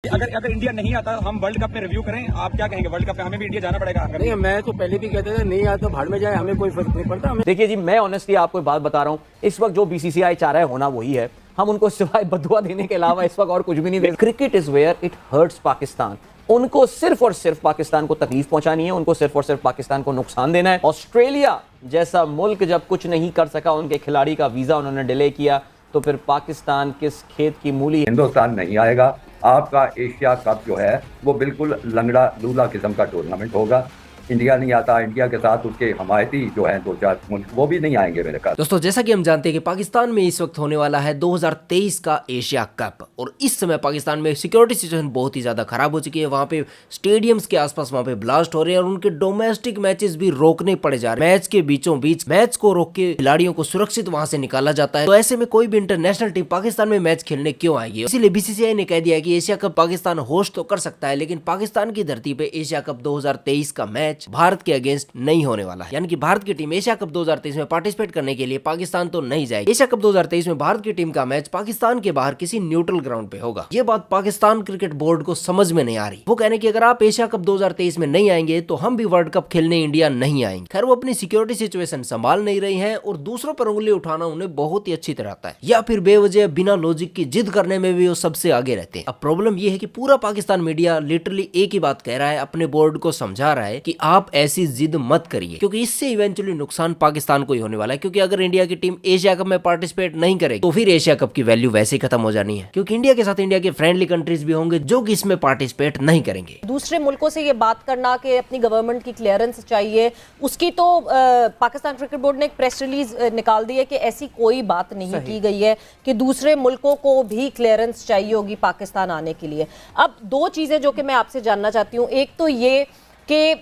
अगर अगर इंडिया नहीं आता हम वर्ल्ड कप में रिव्यू करें, आप क्या कहेंगे? वर्ल्ड कप में हमें भी इंडिया जाना पड़ेगा? नहीं, मैं तो पहले भी कहते थे नहीं आता तो भाड़ में जाए, हमें कोई फर्क नहीं पड़ता। देखिए जी, मैं ऑनेस्टली आपको एक बात बता रहा हूँ, इस वक्त जो बीसीसीआई चाह रहा है होना वही है। हम उनको सिवाय बदुआ देने के अलावा इस वक्त और कुछ भी नहीं दे। Cricket is where it hurts Pakistan. उनको सिर्फ और सिर्फ पाकिस्तान को तकलीफ पहुंचानी है, उनको सिर्फ और सिर्फ पाकिस्तान को नुकसान देना है। ऑस्ट्रेलिया जैसा मुल्क जब कुछ नहीं कर सका, उनके खिलाड़ी का वीजा उन्होंने डिले किया, तो फिर पाकिस्तान किस खेत की मूली? हिंदुस्तान नहीं आएगा। आपका एशिया कप जो है वो बिल्कुल लंगड़ा लूला किस्म का टूर्नामेंट होगा। इंडिया नहीं आता, इंडिया के साथ उसके हमायती जो है 2-4 मुल्क वो भी नहीं आएंगे मेरे ख्याल। दोस्तों, जैसा कि हम जानते हैं कि पाकिस्तान में इस वक्त होने वाला है 2023 का एशिया कप, और इस समय पाकिस्तान में सिक्योरिटी सिचुएशन बहुत ही ज्यादा खराब हो चुकी है। वहां पे स्टेडियम्स के आसपास वहां पे ब्लास्ट हो रहे हैं और उनके डोमेस्टिक मैचेस भी रोकने पड़े जा रहे हैं। मैच के बीचों बीच मैच को रोक के खिलाड़ियों को सुरक्षित वहां से निकाला जाता है। तो ऐसे में कोई भी इंटरनेशनल टीम पाकिस्तान में मैच खेलने क्यों आएगी? इसीलिए बीसीसीआई ने कह दिया है कि एशिया कप पाकिस्तान होस्ट तो कर सकता है, लेकिन पाकिस्तान की धरती पे एशिया कप 2023 का मैच भारत के अगेंस्ट नहीं होने वाला है। यानी कि भारत की टीम एशिया कप 2023 में पार्टिसिपेट करने के लिए पाकिस्तान तो नहीं जाएगी। एशिया कप 2023 में भारत की टीम का मैच पाकिस्तान के बाहर किसी न्यूट्रल ग्राउंड पे होगा। ये बात पाकिस्तान क्रिकेट बोर्ड को समझ में नहीं आ रही। वो कहने की अगर आप एशिया कप 2023 में नहीं आएंगे तो हम भी वर्ल्ड कप खेलने इंडिया नहीं आएंगे। खैर, वो अपनी सिक्योरिटी सिचुएशन संभाल नहीं रही है और दूसरों पर उंगली उठाना उन्हें बहुत ही अच्छी तरह आता है, या फिर बेवजह बिना लॉजिक की जिद करने में भी वो सबसे आगे रहते हैं। अब प्रॉब्लम ये है कि पूरा पाकिस्तान मीडिया लिटरली एक ही बात कह रहा है, अपने बोर्ड को समझा रहा है कि आप ऐसी जिद मत करिए, क्योंकि इससे इवेंचुअली नुकसान पाकिस्तान को ही होने वाला है। क्योंकि अगर इंडिया की टीम एशिया कप में पार्टिसिपेट नहीं करेगी तो फिर एशिया कप की वैल्यू वैसे ही खत्म हो जानी है, क्योंकि इंडिया के साथ इंडिया के फ्रेंडली कंट्रीज भी होंगे जो कि इसमें पार्टिसिपेट नहीं करेंगे। दूसरे मुल्कों से ये बात करना कि अपनी गवर्नमेंट की क्लियरेंस चाहिए, उसकी तो पाकिस्तान क्रिकेट बोर्ड ने एक प्रेस रिलीज निकाल दी है कि ऐसी कोई बात नहीं की गई है कि दूसरे मुल्कों को भी क्लियरेंस चाहिए होगी पाकिस्तान आने के लिए। अब दो चीजें जो कि मैं आपसे जानना चाहती हूँ, एक तो ये कि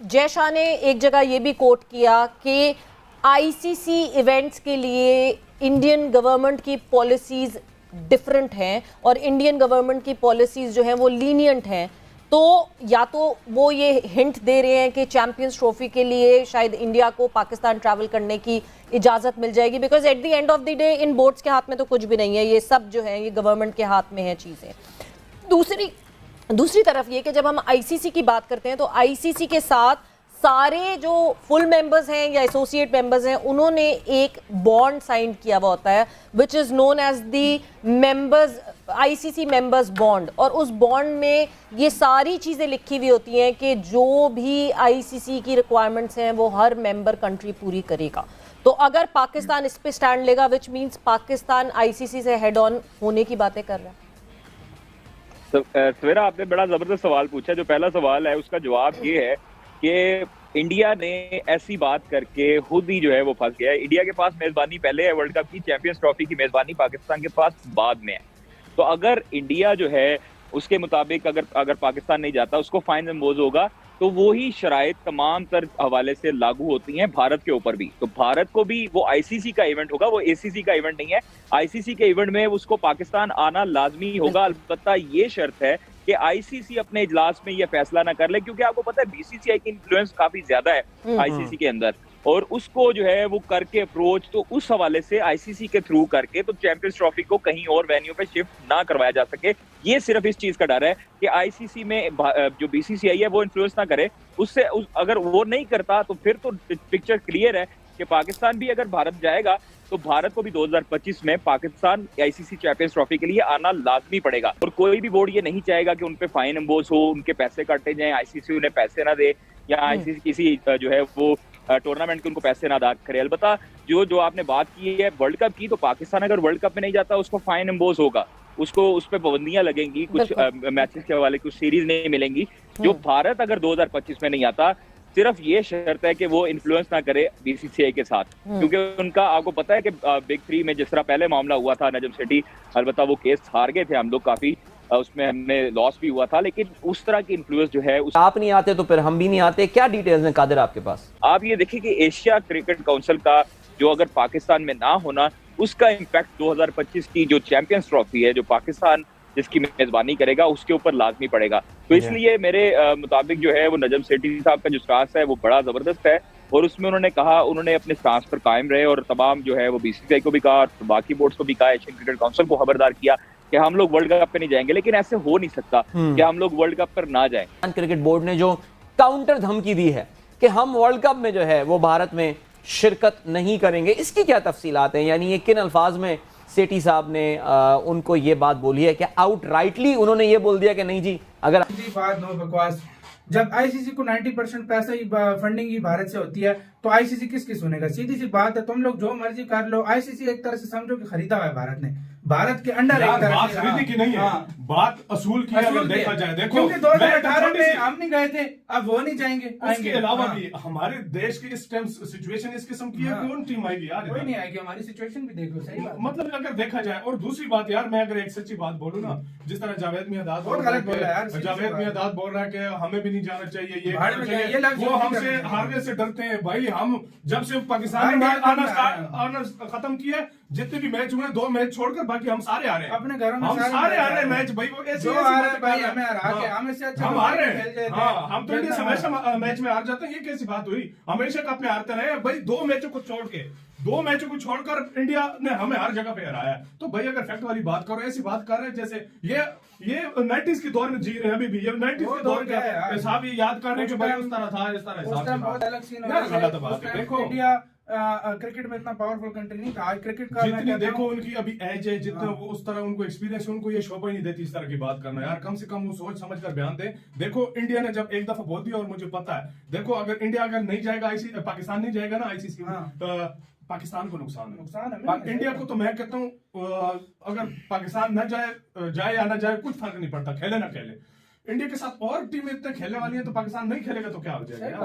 जय शाह ने एक जगह ये भी कोट किया कि आईसीसी इवेंट्स के लिए इंडियन गवर्नमेंट की पॉलिसीज डिफरेंट हैं और इंडियन गवर्नमेंट की पॉलिसीज जो हैं वो लीनियंट हैं। तो या तो वो ये हिंट दे रहे हैं कि चैंपियंस ट्रॉफी के लिए शायद इंडिया को पाकिस्तान ट्रैवल करने की इजाज़त मिल जाएगी, because at the end of the day in boards के हाथ में तो कुछ भी नहीं है, ये सब जो है ये गवर्नमेंट के हाथ में है चीज़ें। दूसरी तरफ ये कि जब हम आईसीसी की बात करते हैं तो आईसीसी के साथ सारे जो फुल मेंबर्स हैं या एसोसिएट मेंबर्स हैं उन्होंने एक बॉन्ड साइन किया हुआ होता है which is known as the members ICC members bond, और उस बॉन्ड में ये सारी चीज़ें लिखी हुई होती हैं कि जो भी आईसीसी की रिक्वायरमेंट्स हैं वो हर मेंबर कंट्री पूरी करेगा। तो अगर पाकिस्तान इस पे स्टैंड लेगा विच मीन्स पाकिस्तान आईसीसी से हेड ऑन होने की बातें कर रहा है। सवेरा, आपने बड़ा जबरदस्त सवाल पूछा। जो पहला सवाल है उसका जवाब ये है कि इंडिया ने ऐसी बात करके खुद ही जो है वो फंस गया है। इंडिया के पास मेजबानी पहले है वर्ल्ड कप की, चैंपियंस ट्रॉफी की मेजबानी पाकिस्तान के पास बाद में है। तो अगर इंडिया जो है उसके मुताबिक अगर पाकिस्तान नहीं जाता उसको फाइन इम्पोज होगा, तो वो ही शराइत तमाम तर हवाले से लागू होती हैं भारत के ऊपर भी। तो भारत को भी वो आईसीसी का इवेंट होगा, वो एसीसी का इवेंट नहीं है। आईसीसी के इवेंट में उसको पाकिस्तान आना लाजमी होगा। अलबत्ता ये शर्त है कि आईसीसी अपने इजलास में ये फैसला ना कर ले, क्योंकि आपको पता है बीसीसीआई की इन्फ्लुएंस काफी ज्यादा है आईसीसी के अंदर, और उसको जो है वो करके अप्रोच तो उस हवाले से आईसीसी के थ्रू करके तो चैंपियंस ट्रॉफी को कहीं और वेन्यू पे शिफ्ट ना करवाया जा सके। ये सिर्फ इस चीज का डर है कि आईसीसी में जो बीसीसीआई है वो इन्फ्लुएंस ना करे। उससे अगर वो नहीं करता तो फिर तो पिक्चर क्लियर है कि पाकिस्तान भी अगर भारत जाएगा तो भारत को भी 2025 में पाकिस्तान आईसीसी चैंपियंस ट्रॉफी के लिए आना लाजमी पड़ेगा। और कोई भी बोर्ड ये नहीं चाहेगा कि उन पे फाइन इम्पोज हो, उनके पैसे काटे जाएं, आईसीसी उन्हें पैसे ना दे, या आईसीसी किसी जो है वो टूर्नामेंट के उनको पैसे ना अदा करे। अलबत्ता जो आपने बात की है वर्ल्ड कप की, तो पाकिस्तान अगर वर्ल्ड कप में नहीं जाता उसको फाइन इम्पोज होगा, उसको उस पर पाबंदियां लगेंगी, कुछ मैचेस के हवाले कुछ सीरीज नहीं मिलेंगी। जो भारत अगर 2025 में नहीं आता, सिर्फ ये शर्त है कि वो इन्फ्लुएंस ना करे बीसीसीआई के साथ, क्योंकि उनका आपको पता है कि बिग 3 में जिस तरह पहले मामला हुआ था नजम सेठी, अलबत्ता वो केस हार गए थे हम लोग, काफी उसमें हमें लॉस भी हुआ था, लेकिन उस तरह की इन्फ्लुएंस जो है आप नहीं आते तो फिर हम भी नहीं आते। क्या डिटेल्स हैं कादिर आपके पास? आप ये देखिए कि एशिया क्रिकेट काउंसिल का जो अगर पाकिस्तान में ना होना, उसका इम्पैक्ट 2025 की जो चैंपियंस ट्रॉफी है जो पाकिस्तान जिसकी मेजबानी करेगा उसके ऊपर लाजमी पड़ेगा। तो इसलिए मेरे मुताबिक जो है वो नजम सेठी साहब का जो स्टांस है वो बड़ा जबरदस्त है, और उसमें उन्होंने कहा, उन्होंने अपने स्टांस पर कायम रहे और तमाम जो है वो बीसीसीआई को भी कहा और बाकी बोर्ड्स को भी कहा, एशियन क्रिकेट काउंसिल को खबरदार किया कि हम लोग वर्ल्ड कप पे नहीं जाएंगे, लेकिन ऐसे हो नहीं सकता कि हम लोग वर्ल्ड कप पर ना जाएं। क्रिकेट बोर्ड ने जो काउंटर धमकी दी है कि हम वर्ल्ड कप में जो है वो भारत में शिरकत नहीं करेंगे, इसकी क्या तफसीलात हैं? यानी ये किन अल्फाज में सेठी साहब ने उनको ये बात बोली है? क्या आउटराइटली उन्होंने ये बोल दिया कि नहीं जी, अगर बात नो बकवास, जब आईसीसी को 90% पैसा ही फंडिंग ही भारत से होती है तो आईसीसी किसकी सुनेगा? सीधी सी बात है, तुम लोग जो मर्जी कर लो, आईसीसी एक तरह से समझो कि खरीदा हुआ है भारत ने, भारत के अंडर एक तरह बात से। खरीदी की नहीं है, बात असूल की है। अगर देखा जाए, देखो क्योंकि 2018 में हम नहीं गए थे, अब वो नहीं जाएंगे। उसके अलावा भी हमारे देश की इस टाइम सिचुएशन इस किस्म की है, कौन टीम आएगी यार? कोई नहीं आएगी, हमारी सिचुएशन भी देख लो, सही बात। मतलब अगर देखा जाए, और दूसरी बात यार, मैं अगर एक सच्ची बात बोलूं ना, जिस तरह जावेद मियांदाद बहुत गलत बोल रहा है यार, जावेद मियांदाद बोल रहा है कि हमें भी नहीं जाना चाहिए, ये भाड़ में चाहिए, ये लफ्ज़ वो यूज़ हमसे नहीं करते। हारने से डरते हैं। भाई हम जब से पाकिस्तान ने आना खत्म किया, जितने भी मैच हुए 2 मैच छोड़कर बाकी हम सारे आ रहे हैं अपने घरों में, हम सारे आ रहे हैं मैच। भाई वो ऐसे जो आ रहे हैं भाई, हमें हरा के, हमें से अच्छा हम हार रहे हैं। खेल जाते हैं। हाँ, हम तो इंडिया से हमेशा मैच में हार जाते हैं, ये कैसी बात हुई? हमेशा कप में हारते रहे भाई। 2 मैचों को छोड़कर इंडिया ने हमें हर जगह पे हराया है। तो भाई अगर फैक्ट वाली बात करो, ऐसी बात कर रहे हैं जैसे ये 90s के दौर में जी रहे हैं। अभी भी ये 90s के दौर का हिसाब ये याद कर रहे हैं कि भाई उस तरह था, इस तरह उस टाइम बहुत अलग सीन हो रहा था। देखो इंडिया क्रिकेट में इतना पावरफुल कंट्री नहीं था। आज क्रिकेट का जितनी देखो उनकी अभी एज है, जितना वो उस तरह उनको एक्सपीरियंस है, उनको ये शोभा ही नहीं देती इस तरह की बात करना यार। कम से कम वो सोच समझ कर बयान दे। देखो इंडिया ने जब एक दफा बोल दिया, और मुझे पता है, देखो अगर इंडिया नहीं जाएगा, पाकिस्तान नहीं जाएगा ना आईसीसी में, पाकिस्तान को नुकसान है। इंडिया को तो मैं कहता हूँ अगर पाकिस्तान न जाए या ना जाए, कुछ फर्क नहीं पड़ता, खेले ना खेले। इंडिया के साथ और टीमें इतने खेलने वाली है, तो पाकिस्तान नहीं खेलेगा तो क्या हो जाएगा?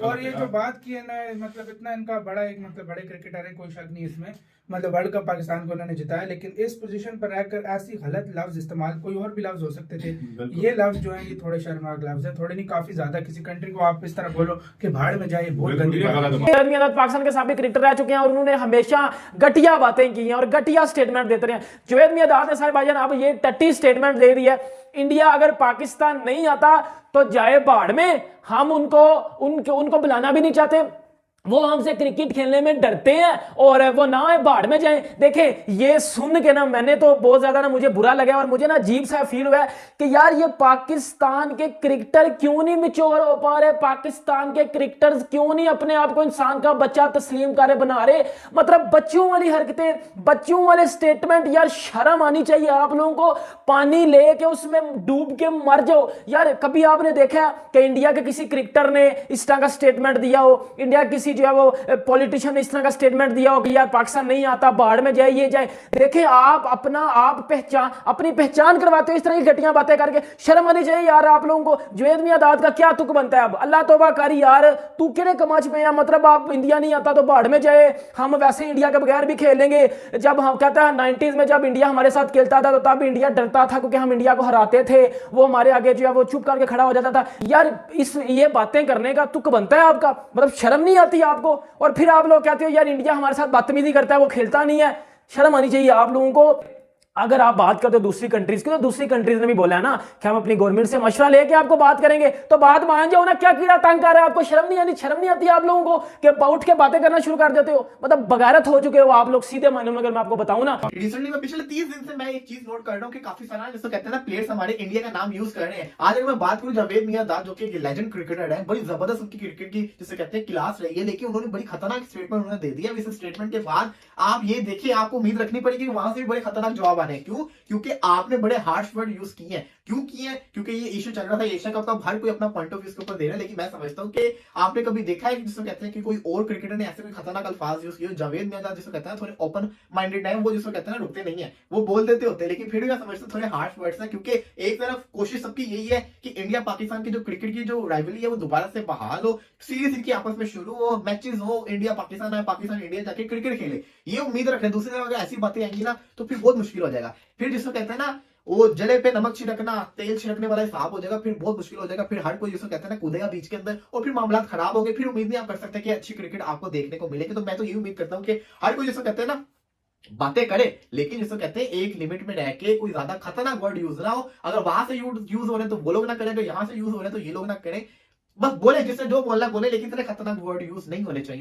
और ये जो बात की है ना, मतलब इतना इनका बड़ा एक मतलब बड़े क्रिकेटर है, कोई शक नहीं इसमें। मतलब वर्ल्ड कप पाकिस्तान को उन्होंने जिताया, लेकिन इस पोजीशन पर रहकर ऐसी गलत लफ्ज इस्तेमाल, कोई और भी लफ्ज हो सकते थे, ये लफ्ज जो है ये थोड़े शर्मनाक लफ्ज है, थोड़े नहीं काफी ज्यादा। किसी कंट्री को आप इस तरह बोलो कि भाड़ में जाए, बहुत गंदी बात है। पाकिस्तान के साबिक क्रिकेटर रह चुके हैं और उन्होंने हमेशा घटिया बातें की हैं और घटिया स्टेटमेंट देते रहे हैं। जुवैद मियांदाद ने साहब भाईजान अब ये टट्टी स्टेटमेंट दे दी है, इंडिया अगर पाकिस्तान नहीं आता तो जाए भाड़ में, हम उनको बुलाना भी नहीं चाहते, वो हमसे क्रिकेट खेलने में डरते हैं और वो ना है भाड़ में जाएं। देखें, ये सुन के ना मैंने तो बहुत ज्यादा ना मुझे बुरा लगा और मुझे ना अजीब सा फील हुआ है कि यार ये पाकिस्तान के क्रिकेटर क्यों नहीं मैच्योर हो पा रहे, पाकिस्तान के क्रिकेटर्स क्यों नहीं अपने आप को इंसान का बच्चा तस्लीम कर बना रहे। मतलब बच्चों वाली हरकतें, बच्चों वाले स्टेटमेंट, यार शर्म आनी चाहिए आप लोगों को। पानी ले के उसमें डूब के मर जाओ यार। कभी आपने देखा कि इंडिया के किसी क्रिकेटर ने इस तरह का स्टेटमेंट दिया हो, इंडिया किसी जो है वो पॉलिटिशियन ने इस तरह का स्टेटमेंट दिया हो कि यार पाकिस्तान नहीं आता, भाड़ में जाए, ये जाए? देखिए आप अपनी पहचान करवाते हो इस तरह की घटिया बातें करके, शर्म आनी चाहिए यार आप लोगों को। जुवैद मियांदाद का क्या तुक बनता है अब? अल्लाह तौबा करी यार, तू किरे कमाच पे है? मतलब आप इंडिया नहीं आता तो भाड़ में जाए, हम वैसे इंडिया के बगैर भी खेलेंगे। जब हम कहता है 90s में जब इंडिया हमारे साथ खेलता था तो तब इंडिया डरता था क्योंकि हम इंडिया को हराते थे, वो हमारे आगे जो है वो चुप करके खड़ा हो जाता था। यार ये बातें करने का तुक बनता है आपका? मतलब शर्म नहीं आती आपको? और फिर आप लोग कहते हो यार इंडिया हमारे साथ बदतमीजी करता है, वो खेलता नहीं है। शर्म आनी चाहिए आप लोगों को। अगर आप बात करते हो दूसरी कंट्रीज की, तो दूसरी कंट्रीज ने भी बोला है ना कि हम अपनी गवर्नमेंट से मशवरा लेके आपको बात करेंगे, तो बात मान जाओ ना। क्या कीड़ा तंग कर रहा है आपको? शर्म नहीं आती आप लोगों को कि उठ के बातें करना शुरू कर देते हो? मतलब बगारत हो चुके हो आप लोग सीधे मायने में, अगर मैं आपको बताऊं ना। रिसेंटली मैं पिछले 30 दिन से मैं एक चीज नोट कर रहा हूँ कि काफी सारा जिसको कहते हैं ना प्लेयर्स हमारे इंडिया का नाम यूज कर रहे हैं। आज अगर मैं बात करूं जावेद मियांदाद जो कि लेजेंड क्रिकेटर है, बड़ी जबरदस्त उनकी क्रिकेट की जिसे कहते हैं क्लास रही है, लेकिन उन्होंने बड़ी खतरनाक स्टेटमेंट उन्होंने दे दिया। इस स्टेटमेंट के बाद आप ये देखिए, आपको उम्मीद रखनी पड़ेगी वहां से भी बड़े खतरनाक जवाब आ रहे हैं। क्योंकि आपने बड़े हार्श वर्ड यूज किए हैं। क्यों किए हैं? क्योंकि ये इशू चल रहा था एशिया कप का, हर कोई अपना पॉइंट ऑफ व्यू इसके ऊपर दे रहा है, लेकिन मैं समझता हूं कि आपने कभी देखा है कि जिसको कहते हैं कि कोई और क्रिकेटर ने ऐसे कोई खतरनाक अल्फाज यूज किए? जावेद मियांदाद जिसको कहते हैं थोड़े ओपन माइंडेड है, वो जिसको कहते हैं ना रुकते नहीं है, वो बोल देते होते हैं, लेकिन फिर भी मैं समझता हूं थोड़े हार्श वर्ड्स हैं। क्योंकि एक तरफ कोशिश सबकी यही है कि इंडिया पाकिस्तान की जो क्रिकेट की जो राइवलरी है वो दोबारा से बहाल हो, सीरीज इनकी आपस में शुरू हो, मैचेस हो, इंडिया पाकिस्तान है, पाकिस्तान इंडिया जाके क्रिकेट खेले, ये उम्मीद रखें। दूसरी तरफ अगर ऐसी बातें आएंगी ना तो फिर बहुत मुश्किल हो जाएगा। फिर जिसको कहते हैं ना वो जले पे नमक छिड़कना, तेल छिड़कने वाला हिसाब हो जाएगा, फिर बहुत मुश्किल हो जाएगा। फिर हर कोई जिसको कहते हैं ना कूदेगा बीच के अंदर और फिर मामला खराब हो गए। फिर उम्मीद नहीं आप कर सकते कि अच्छी क्रिकेट आपको देखने को मिलेगी। तो मैं तो ये उम्मीद करता हूँ कि हर कोई जिसको कहते हैं ना बातें करे, लेकिन जिसको कहते हैं एक लिमिट में रह के, कोई ज्यादा खतरनाक वर्ड यूज ना हो। अगर वहां से यूज हो रहे हैं तो वो लोग ना करें, तो यहाँ से यूज हो रहे हैं तो ये लोग ना करें। बस बोले जिससे जो बोलना बोले, लेकिन इतने खतरनाक वर्ड यूज नहीं होने चाहिए।